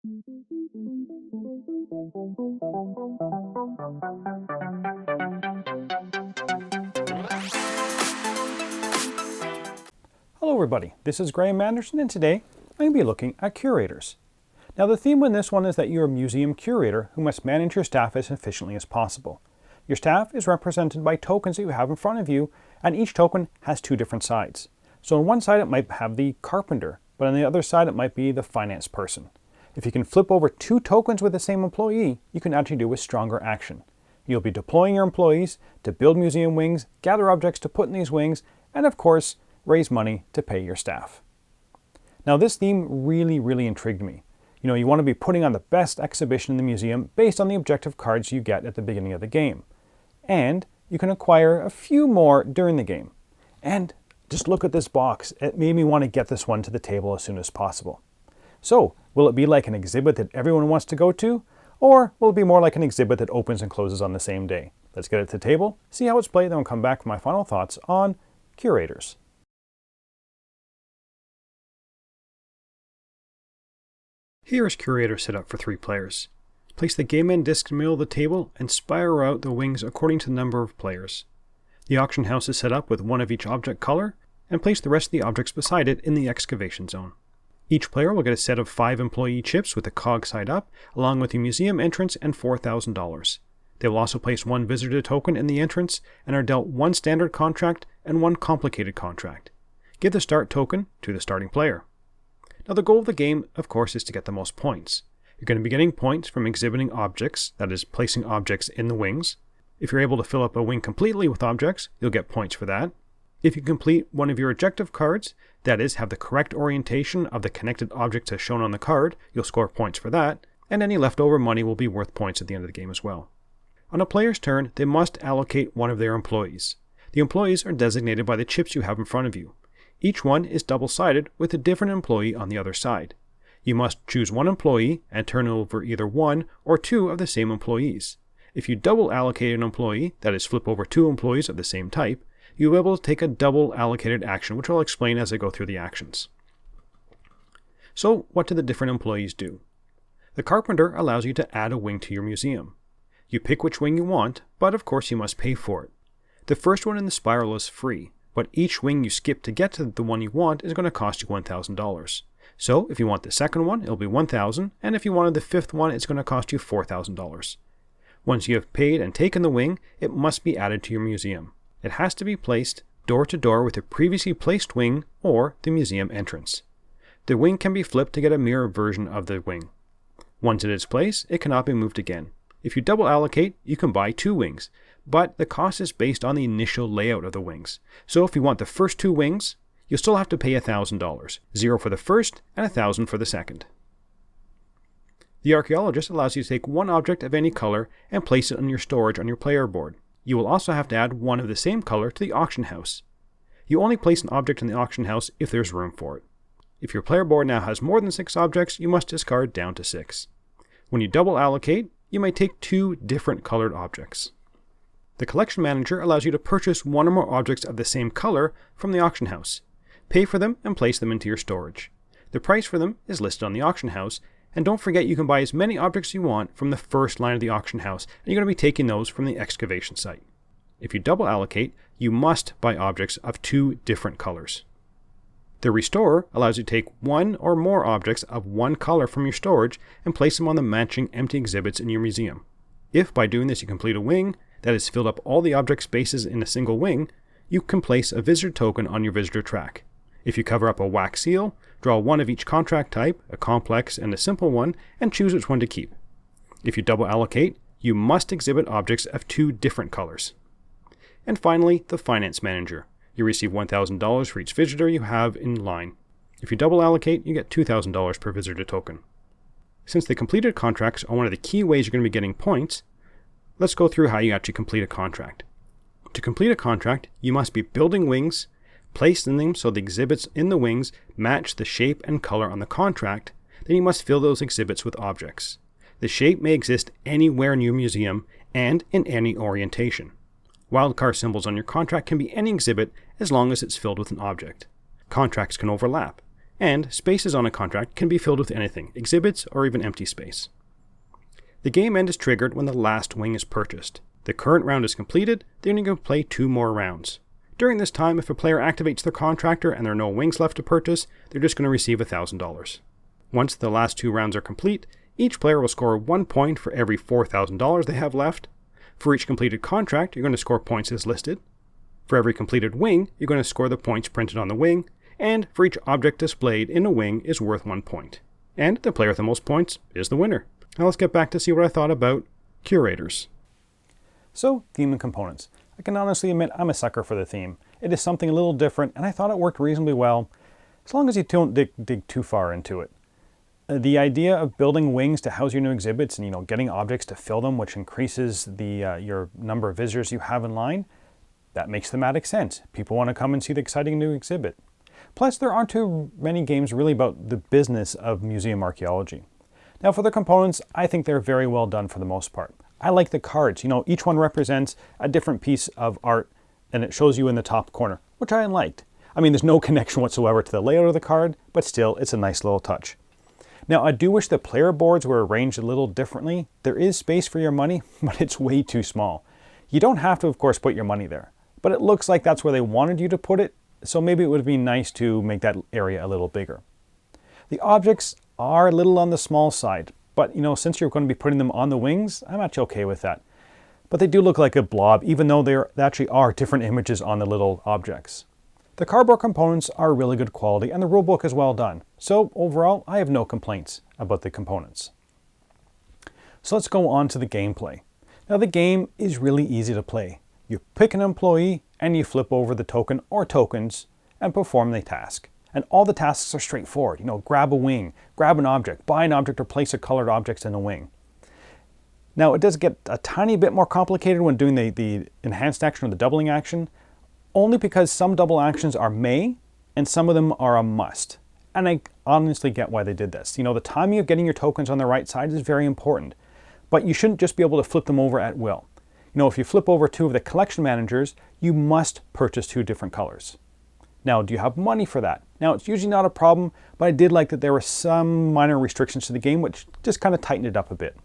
Hello everybody, this is Graeme Anderson, and today I'm going to be looking at curators. Now the theme in this one is that you're a museum curator who must manage your staff as efficiently as possible. Your staff is represented by tokens that you have in front of you, and each token has two different sides. So on one side it might have the carpenter, but on the other side it might be the finance person. If you can flip over two tokens with the same employee, you can actually do a stronger action. You'll be deploying your employees to build museum wings, gather objects to put in these wings, and of course, raise money to pay your staff. Now this theme really intrigued me. You want to be putting on the best exhibition in the museum based on the objective cards you get at the beginning of the game. And you can acquire a few more during the game. And just look at this box. It made me want to get this one to the table as soon as possible. So, will it be like an exhibit that everyone wants to go to? Or will it be more like an exhibit that opens and closes on the same day? Let's get it to the table, see how it's played, then we'll come back for my final thoughts on curators. Here is Curator set up for 3 players. Place the game end disc in the middle of the table and spiral out the wings according to the number of players. The auction house is set up with one of each object color, and place the rest of the objects beside it in the excavation zone. Each player will get a set of 5 employee chips with the cog side up, along with the museum entrance and $4,000. They will also place 1 visitor token in the entrance and are dealt 1 standard contract and 1 complicated contract. Give the start token to the starting player. Now the goal of the game, of course, is to get the most points. You're going to be getting points from exhibiting objects, that is, placing objects in the wings. If you're able to fill up a wing completely with objects, you'll get points for that. If you complete one of your objective cards, that is, have the correct orientation of the connected objects as shown on the card, you'll score points for that, and any leftover money will be worth points at the end of the game as well. On a player's turn, they must allocate one of their employees. The employees are designated by the chips you have in front of you. Each one is double-sided with a different employee on the other side. You must choose one employee and turn over either 1 or 2 of the same employees. If you double allocate an employee, that is, flip over 2 employees of the same type, you'll be able to take a double allocated action, which I'll explain as I go through the actions. So, what do the different employees do? The carpenter allows you to add a wing to your museum. You pick which wing you want, but of course you must pay for it. The first one in the spiral is free, but each wing you skip to get to the one you want is going to cost you $1,000. So, if you want the second one, it'll be $1,000, and if you wanted the 5th one, it's going to cost you $4,000. Once you have paid and taken the wing, it must be added to your museum. It has to be placed door to door with a previously placed wing or the museum entrance. The wing can be flipped to get a mirror version of the wing. Once it is placed, it cannot be moved again. If you double allocate, you can buy 2 wings, but the cost is based on the initial layout of the wings. So if you want the first 2 wings, you'll still have to pay $1,000, 0 for the first and $1,000 for the second. The Archaeologist allows you to take 1 object of any color and place it on your storage on your player board. You will also have to add 1 of the same color to the auction house. You only place an object in the auction house if there's room for it. If your player board now has more than 6 objects, you must discard down to 6. When you double allocate, you may take 2 different colored objects. The Collection Manager allows you to purchase 1 or more objects of the same color from the auction house. Pay for them and place them into your storage. The price for them is listed on the auction house, and don't forget you can buy as many objects you want from the first line of the auction house, and you're going to be taking those from the excavation site. If you double allocate, you must buy objects of 2 different colors. The Restorer allows you to take 1 or more objects of 1 color from your storage and place them on the matching empty exhibits in your museum. If by doing this you complete a wing that has filled up all the object spaces in a single wing, you can place a visitor token on your visitor track. If you cover up a wax seal, draw 1 of each contract type, a complex and a simple one, and choose which one to keep. If you double allocate, you must exhibit objects of 2 different colors. And finally, the Finance Manager. You receive $1,000 for each visitor you have in line. If you double allocate, you get $2,000 per visitor token. Since the completed contracts are one of the key ways you're going to be getting points, let's go through how you actually complete a contract. To complete a contract, you must be building wings, placing them so the exhibits in the wings match the shape and color on the contract, then you must fill those exhibits with objects. The shape may exist anywhere in your museum and in any orientation. Wildcard symbols on your contract can be any exhibit as long as it's filled with an object. Contracts can overlap. And spaces on a contract can be filled with anything, exhibits or even empty space. The game end is triggered when the last wing is purchased. The current round is completed, then you can play 2 more rounds. During this time, if a player activates their contractor and there are no wings left to purchase, they're just going to receive $1,000. Once the last 2 rounds are complete, each player will score 1 point for every $4,000 they have left. For each completed contract, you're going to score points as listed. For every completed wing, you're going to score the points printed on the wing, and for each object displayed in a wing is worth 1 point. And the player with the most points is the winner. Now let's get back to see what I thought about Curators. So, theme and components. I can honestly admit I'm a sucker for the theme. It is something a little different, and I thought it worked reasonably well, as long as you don't dig too far into it. The idea of building wings to house your new exhibits and getting objects to fill them, which increases your number of visitors you have in line, that makes thematic sense. People want to come and see the exciting new exhibit. Plus, there aren't too many games really about the business of museum archaeology. Now, for the components, I think they're very well done for the most part. I like the cards. Each one represents a different piece of art, and it shows you in the top corner, which I liked. I mean, there's no connection whatsoever to the layout of the card, but still, it's a nice little touch. Now, I do wish the player boards were arranged a little differently. There is space for your money, but it's way too small. You don't have to, of course, put your money there, but it looks like that's where they wanted you to put it, so maybe it would be nice to make that area a little bigger. The objects are a little on the small side, but since you're going to be putting them on the wings, I'm actually okay with that. But they do look like a blob, even though they actually are different images on the little objects. The cardboard components are really good quality, and the rulebook is well done. So overall, I have no complaints about the components. So let's go on to the gameplay. Now the game is really easy to play. You pick an employee and you flip over the token or tokens and perform the task. And all the tasks are straightforward. Grab a wing, grab an object, buy an object, or place a colored object in a wing. Now it does get a tiny bit more complicated when doing the enhanced action or the doubling action, only because some double actions are may and some of them are a must. And I honestly get why they did this. The timing of getting your tokens on the right side is very important, but you shouldn't just be able to flip them over at will. If you flip over 2 of the collection managers, you must purchase 2 different colors. Now, do you have money for that? Now, it's usually not a problem, but I did like that there were some minor restrictions to the game, which just kind of tightened it up a bit.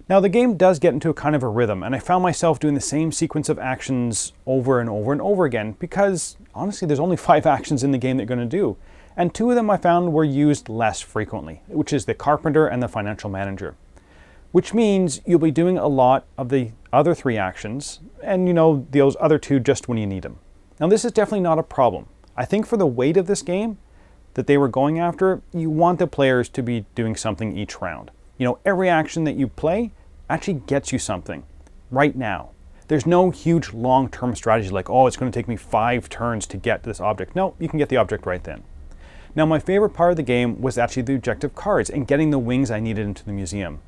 Now, the game does get into a kind of a rhythm, and I found myself doing the same sequence of actions over and over and over again, because honestly, there's only 5 actions in the game that you're going to do, and 2 of them I found were used less frequently, which is the carpenter and the financial manager. Which means you'll be doing a lot of the other 3 actions, and those other 2 just when you need them. Now this is definitely not a problem. I think for the weight of this game that they were going after, you want the players to be doing something each round. Every action that you play actually gets you something right now. There's no huge long-term strategy like, oh, it's going to take me 5 turns to get this object. No, you can get the object right then. Now my favorite part of the game was actually the objective cards and getting the wings I needed into the museum.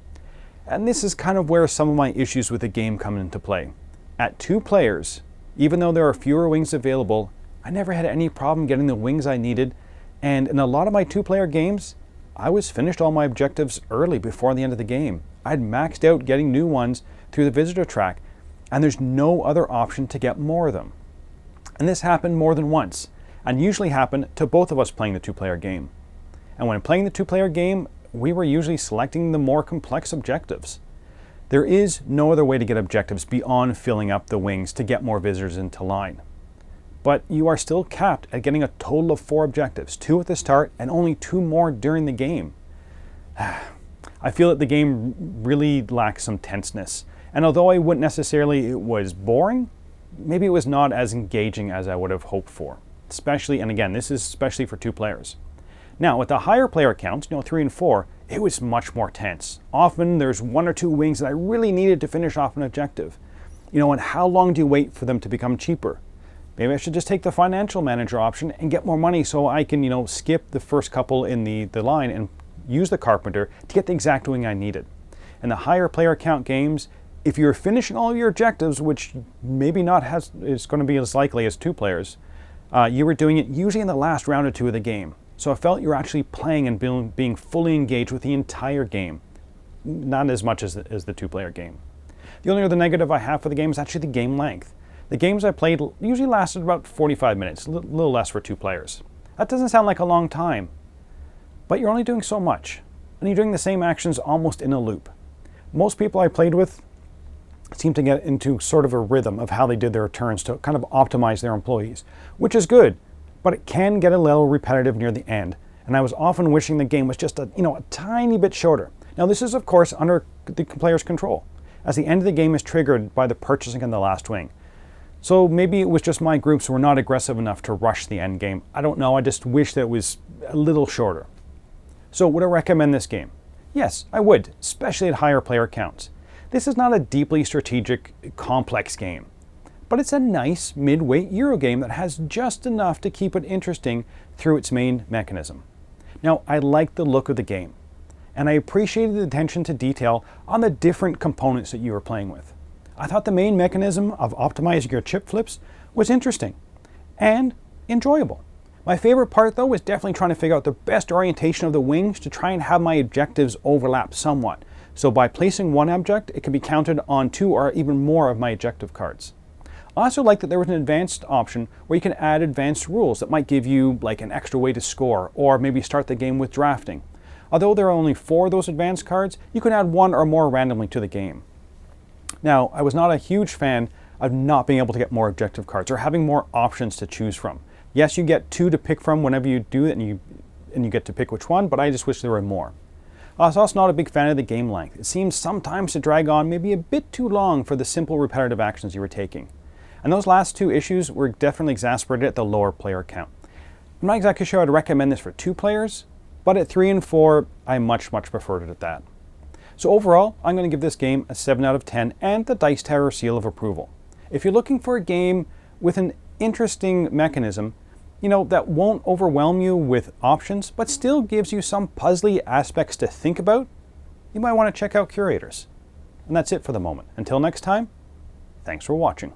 And this is kind of where some of my issues with the game come into play. At 2 players, even though there are fewer wings available, I never had any problem getting the wings I needed, and in a lot of my 2-player games, I was finished all my objectives early before the end of the game. I'd maxed out getting new ones through the visitor track, and there's no other option to get more of them. And this happened more than once, and usually happened to both of us playing the 2-player game. And when playing the 2-player game, we were usually selecting the more complex objectives. There is no other way to get objectives beyond filling up the wings to get more visitors into line. But you are still capped at getting a total of 4 objectives, 2 at the start and only 2 more during the game. I feel that the game really lacks some tenseness, and although I wouldn't necessarily it was boring, maybe it was not as engaging as I would have hoped for. Especially, and again, this is especially for 2 players. Now, with the higher player counts, 3 and 4, it was much more tense. Often there's 1 or 2 wings that I really needed to finish off an objective. And how long do you wait for them to become cheaper? Maybe I should just take the financial manager option and get more money so I can, skip the first couple in the line and use the carpenter to get the exact wing I needed. In the higher player count games, if you're finishing all of your objectives, which maybe is going to be as likely as 2 players, you were doing it usually in the last round or 2 of the game. So I felt you're actually playing and being fully engaged with the entire game. Not as much as the 2-player game. The only other negative I have for the game is actually the game length. The games I played usually lasted about 45 minutes, a little less for 2 players. That doesn't sound like a long time, but you're only doing so much, and you're doing the same actions almost in a loop. Most people I played with seem to get into sort of a rhythm of how they did their turns to kind of optimize their employees, which is good, but it can get a little repetitive near the end, and I was often wishing the game was just a tiny bit shorter. Now this is of course under the player's control, as the end of the game is triggered by the purchasing of the last wing. So maybe it was just my groups who were not aggressive enough to rush the end game. I don't know, I just wish that it was a little shorter. So would I recommend this game? Yes, I would, especially at higher player counts. This is not a deeply strategic, complex game, but it's a nice mid-weight Euro game that has just enough to keep it interesting through its main mechanism. Now, I like the look of the game, and I appreciated the attention to detail on the different components that you were playing with. I thought the main mechanism of optimizing your chip flips was interesting and enjoyable. My favorite part though was definitely trying to figure out the best orientation of the wings to try and have my objectives overlap somewhat. So by placing one object, it can be counted on 2 or even more of my objective cards. I also like that there was an advanced option where you can add advanced rules that might give you like an extra way to score, or maybe start the game with drafting. Although there are only 4 of those advanced cards, you can add 1 or more randomly to the game. Now, I was not a huge fan of not being able to get more objective cards or having more options to choose from. Yes, you get 2 to pick from whenever you do it, and you get to pick which one, but I just wish there were more. I was also not a big fan of the game length. It seems sometimes to drag on maybe a bit too long for the simple repetitive actions you were taking. And those last 2 issues were definitely exacerbated at the lower player count. I'm not exactly sure I'd recommend this for 2 players, but at 3 and 4, I much preferred it at that. So overall, I'm going to give this game a 7 out of 10 and the Dice Tower seal of approval. If you're looking for a game with an interesting mechanism, that won't overwhelm you with options, but still gives you some puzzly aspects to think about, you might want to check out Curators. And that's it for the moment. Until next time, thanks for watching.